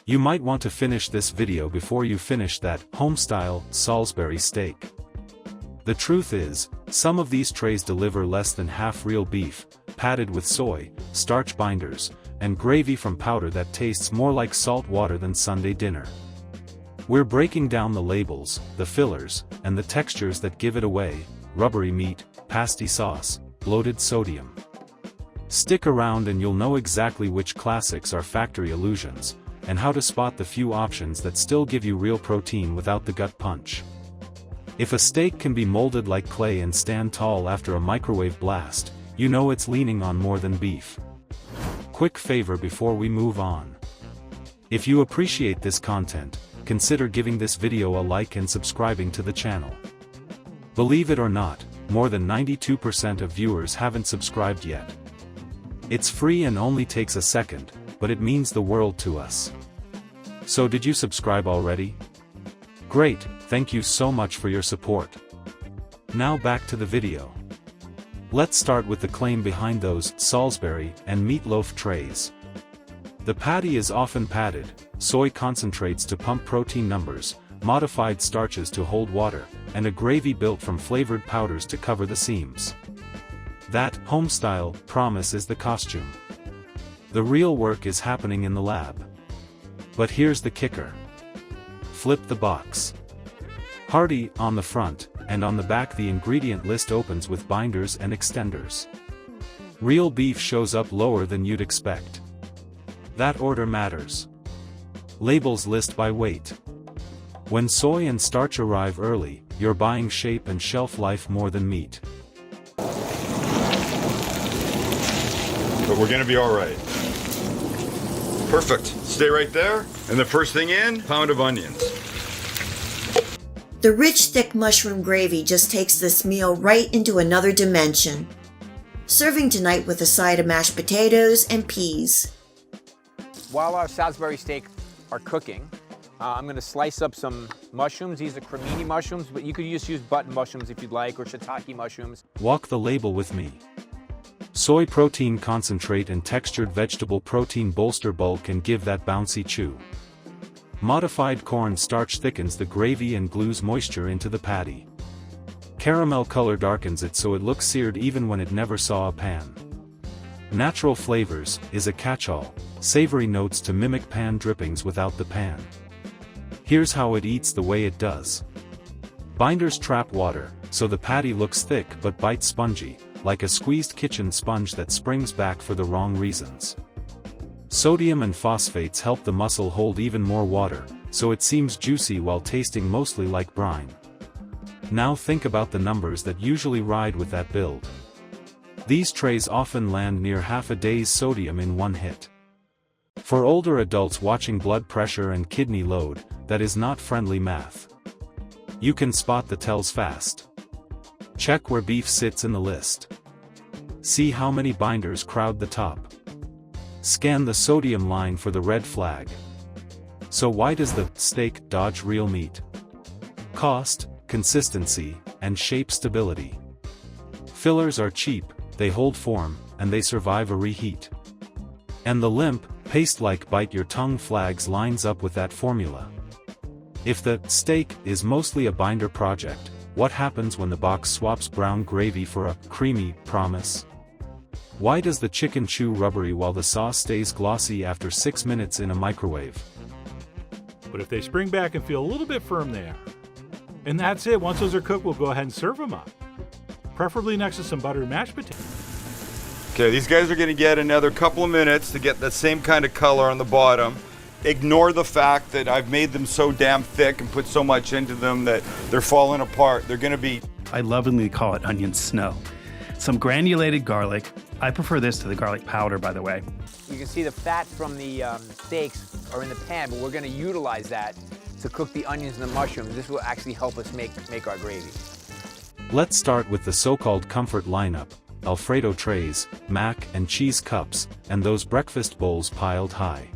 You might want to finish this video before you finish that Homestyle Salisbury steak. The truth is, some of these trays deliver less than half real beef, padded with soy, starch binders, and gravy from powder that tastes more like salt water than Sunday dinner. We're breaking down the labels, the fillers, and the textures that give it away: rubbery meat, pasty sauce, bloated sodium. Stick around and you'll know exactly which classics are factory illusions, and how to spot the few options that still give you real protein without the gut punch. If a steak can be molded like clay and stand tall after a microwave blast, you know it's leaning on more than beef. Quick favor before we move on. If you appreciate this content, consider giving this video a like and subscribing to the channel. Believe it or not, more than 92% of viewers haven't subscribed yet. It's free and only takes a second, but it means the world to us. So did you subscribe already? Great, thank you so much for your support. Now back to the video. Let's start with the claim behind those Salisbury and meatloaf trays. The patty is often padded, soy concentrates to pump protein numbers, modified starches to hold water, and a gravy built from flavored powders to cover the seams. That Homestyle promise is the costume. The real work is happening in the lab. But here's the kicker. Flip the box. Hearty on the front, and on the back the ingredient list opens with binders and extenders. Real beef shows up lower than you'd expect. That order matters. Labels list by weight. When soy and starch arrive early, you're buying shape and shelf life more than meat. But we're gonna be all right. Perfect. Stay right there. And the first thing in, pound of onions. The rich, thick mushroom gravy just takes this meal right into another dimension. Serving tonight with a side of mashed potatoes and peas. While our Salisbury steak are cooking, I'm going to slice up some mushrooms. These are cremini mushrooms, but you could just use button mushrooms if you'd like, or shiitake mushrooms. Walk the label with me. Soy protein concentrate and textured vegetable protein bolster bulk and give that bouncy chew. Modified corn starch thickens the gravy and glues moisture into the patty. Caramel color darkens it so it looks seared even when it never saw a pan. Natural flavors is a catch-all, savory notes to mimic pan drippings without the pan. Here's how it eats the way it does. Binders trap water, so the patty looks thick but bites spongy, like a squeezed kitchen sponge that springs back for the wrong reasons. Sodium and phosphates help the muscle hold even more water, so it seems juicy while tasting mostly like brine. Now think about the numbers that usually ride with that build. These trays often land near half a day's sodium in one hit. For older adults watching blood pressure and kidney load, that is not friendly math. You can spot the tells fast. Check where beef sits in the list. See how many binders crowd the top. Scan the sodium line for the red flag. So why does the steak dodge real meat? Cost, consistency, and shape stability. Fillers are cheap, they hold form, and they survive a reheat. And the limp, paste-like bite-your-tongue flags lines up with that formula. If the steak is mostly a binder project, what happens when the box swaps brown gravy for a creamy promise? Why does the chicken chew rubbery while the sauce stays glossy after 6 minutes in a microwave? But if they spring back and feel a little bit firm, they are. And that's it. Once those are cooked, we'll go ahead and serve them up. Preferably next to some buttered mashed potatoes. Okay, these guys are gonna get another couple of minutes to get the same kind of color on the bottom. Ignore the fact that I've made them so damn thick and put so much into them that they're falling apart. They're gonna be... I lovingly call it onion snow. Some granulated garlic. I prefer this to the garlic powder, by the way. You can see the fat from the steaks are in the pan, but we're going to utilize that to cook the onions and the mushrooms. This will actually help us make our gravy. Let's start with the so-called comfort lineup: Alfredo trays, mac and cheese cups, and those breakfast bowls piled high.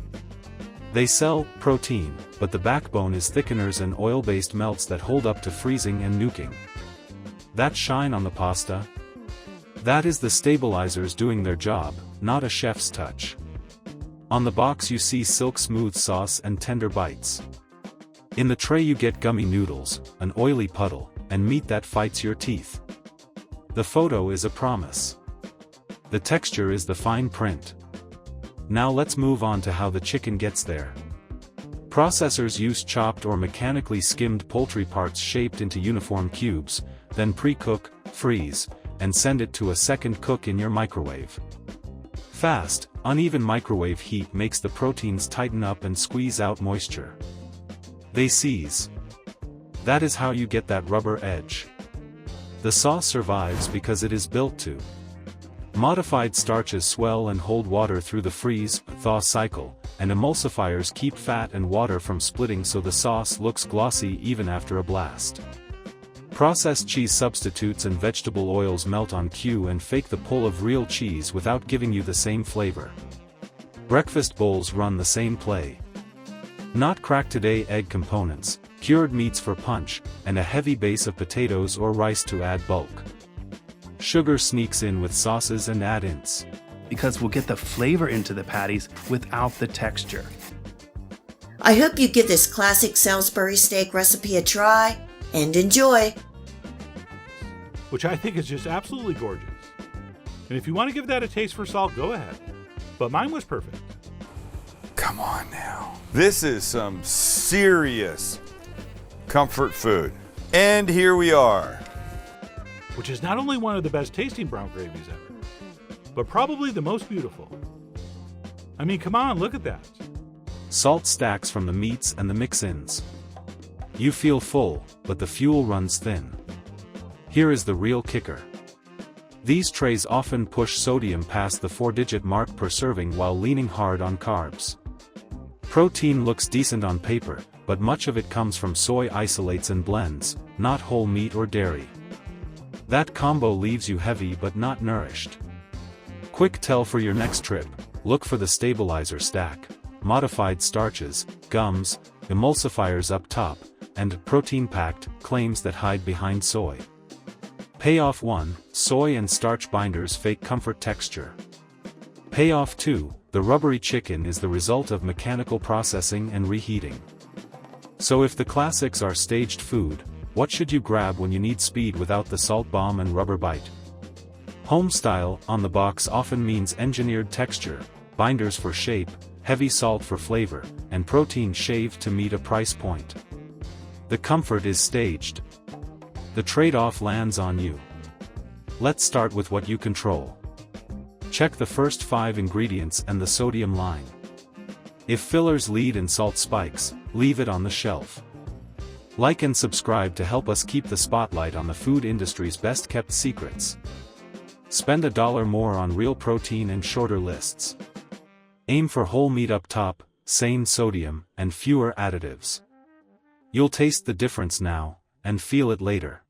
They sell protein, but the backbone is thickeners and oil-based melts that hold up to freezing and nuking. That shine on the pasta? That is the stabilizers doing their job, not a chef's touch. On the box you see silk smooth sauce and tender bites. In the tray you get gummy noodles, an oily puddle, and meat that fights your teeth. The photo is a promise. The texture is the fine print. Now let's move on to how the chicken gets there. Processors use chopped or mechanically skimmed poultry parts shaped into uniform cubes, then pre-cook, freeze, and send it to a second cook in your microwave. Fast, uneven microwave heat makes the proteins tighten up and squeeze out moisture. They seize. That is how you get that rubber edge. The sauce survives because it is built to. Modified starches swell and hold water through the freeze-thaw cycle, and emulsifiers keep fat and water from splitting so the sauce looks glossy even after a blast. Processed cheese substitutes and vegetable oils melt on cue and fake the pull of real cheese without giving you the same flavor. Breakfast bowls run the same play. Not cracked today egg components, cured meats for punch, and a heavy base of potatoes or rice to add bulk. Sugar sneaks in with sauces and add-ins. Because we'll get the flavor into the patties without the texture. I hope you give this classic Salisbury steak recipe a try and enjoy. Which I think is just absolutely gorgeous. And if you want to give that a taste for salt, go ahead. But mine was perfect. Come on now. This is some serious comfort food. And here we are. Which is not only one of the best tasting brown gravies ever, but probably the most beautiful. I mean, come on, look at that. Salt stacks from the meats and the mix-ins. You feel full, but the fuel runs thin. Here is the real kicker. These trays often push sodium past the 4-digit mark per serving while leaning hard on carbs. Protein looks decent on paper, but much of it comes from soy isolates and blends, not whole meat or dairy. That combo leaves you heavy but not nourished. Quick tell for your next trip, look for the stabilizer stack, modified starches, gums, emulsifiers up top, and protein-packed claims that hide behind soy. Payoff 1, soy and starch binders fake comfort texture. Payoff 2, the rubbery chicken is the result of mechanical processing and reheating. So if the classics are staged food, what should you grab when you need speed without the salt bomb and rubber bite? Homestyle on the box often means engineered texture, binders for shape, heavy salt for flavor, and protein shaved to meet a price point. The comfort is staged. The trade-off lands on you. Let's start with what you control. Check the first 5 ingredients and the sodium line. If fillers lead in salt spikes, leave it on the shelf. Like and subscribe to help us keep the spotlight on the food industry's best-kept secrets. Spend $1 more on real protein and shorter lists. Aim for whole meat up top, sane sodium, and fewer additives. You'll taste the difference now, and feel it later.